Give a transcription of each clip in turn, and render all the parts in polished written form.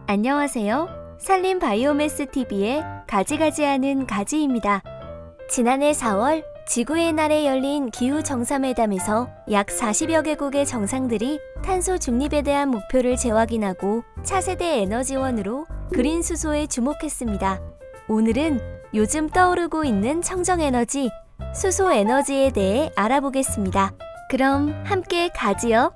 안녕하세요. 산림 바이오매스 TV의 가지가지하는 가지입니다. 지난해 4월 지구의 날에 열린 기후정상회담에서 약 40여 개국의 정상들이 탄소 중립에 대한 목표를 재확인하고 차세대 에너지원으로 그린 수소에 주목했습니다. 오늘은 요즘 떠오르고 있는 청정에너지, 수소에너지에 대해 알아보겠습니다. 그럼 함께 가지요.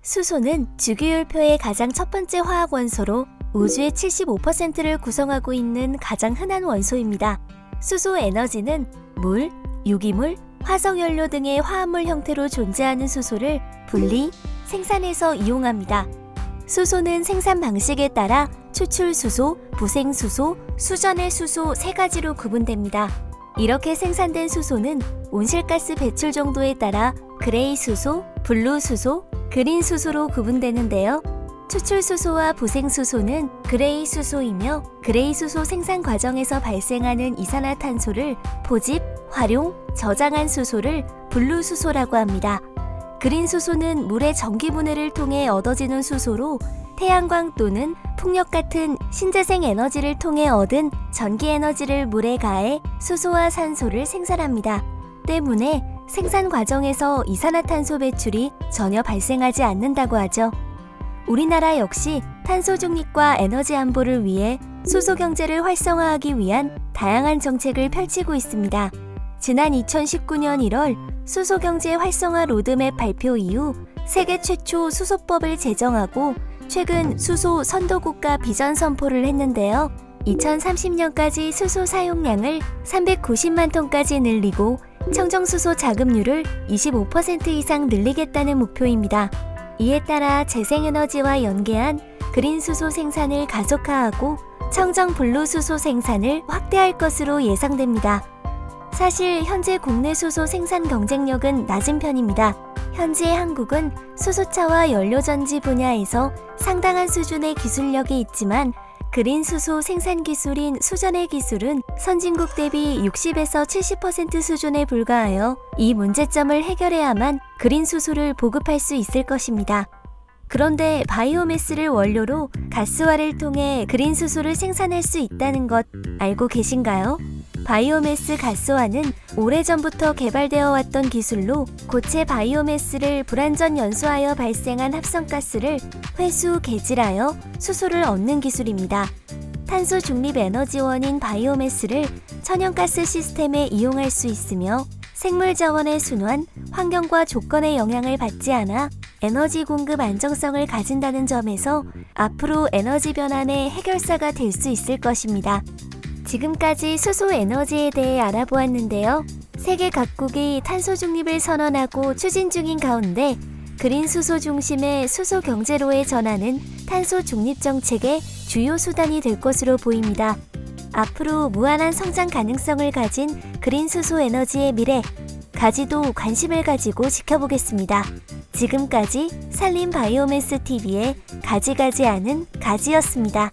수소는 주기율표의 가장 첫 번째 화학 원소로 우주의 75%를 구성하고 있는 가장 흔한 원소입니다. 수소 에너지는 물, 유기물, 화석연료 등의 화합물 형태로 존재하는 수소를 분리, 생산해서 이용합니다. 수소는 생산 방식에 따라 추출수소, 부생수소, 수전의 수소 세 가지로 구분됩니다. 이렇게 생산된 수소는 온실가스 배출 정도에 따라 그레이 수소, 블루 수소, 그린 수소로 구분되는데요. 추출수소와 부생수소는 그레이 수소이며 그레이 수소 생산 과정에서 발생하는 이산화탄소를 포집, 활용, 저장한 수소를 블루 수소라고 합니다. 그린 수소는 물의 전기분해를 통해 얻어지는 수소로 태양광 또는 풍력 같은 신재생 에너지를 통해 얻은 전기 에너지를 물에 가해 수소와 산소를 생산합니다. 때문에 생산 과정에서 이산화탄소 배출이 전혀 발생하지 않는다고 하죠. 우리나라 역시 탄소 중립과 에너지 안보를 위해 수소 경제를 활성화하기 위한 다양한 정책을 펼치고 있습니다. 지난 2019년 1월 수소 경제 활성화 로드맵 발표 이후 세계 최초 수소법을 제정하고 최근 수소 선도국가 비전 선포를 했는데요. 2030년까지 수소 사용량을 390만 톤까지 늘리고 청정수소 자급률을 25% 이상 늘리겠다는 목표입니다. 이에 따라 재생에너지와 연계한 그린 수소 생산을 가속화하고 청정 블루 수소 생산을 확대할 것으로 예상됩니다. 사실 현재 국내 수소 생산 경쟁력은 낮은 편입니다. 현재 한국은 수소차와 연료전지 분야에서 상당한 수준의 기술력이 있지만 그린 수소 생산 기술인 수전의 기술은 선진국 대비 60에서 70% 수준에 불과하여 이 문제점을 해결해야만 그린 수소를 보급할 수 있을 것입니다. 그런데 바이오매스를 원료로 가스화를 통해 그린 수소를 생산할 수 있다는 것 알고 계신가요? 바이오매스 가스화는 오래전부터 개발되어 왔던 기술로 고체 바이오매스를 불완전 연소하여 발생한 합성가스를 회수 개질하여 수소를 얻는 기술입니다. 탄소 중립 에너지원인 바이오매스를 천연가스 시스템에 이용할 수 있으며 생물 자원의 순환, 환경과 조건의 영향을 받지 않아 에너지 공급 안정성을 가진다는 점에서 앞으로 에너지 변환의 해결사가 될 수 있을 것입니다. 지금까지 수소 에너지에 대해 알아보았는데요. 세계 각국이 탄소 중립을 선언하고 추진 중인 가운데 그린 수소 중심의 수소 경제로의 전환은 탄소 중립 정책의 주요 수단이 될 것으로 보입니다. 앞으로 무한한 성장 가능성을 가진 그린 수소 에너지의 미래, 가지도 관심을 가지고 지켜보겠습니다. 지금까지 산림 바이오매스 TV의 가지가지하는 가지였습니다.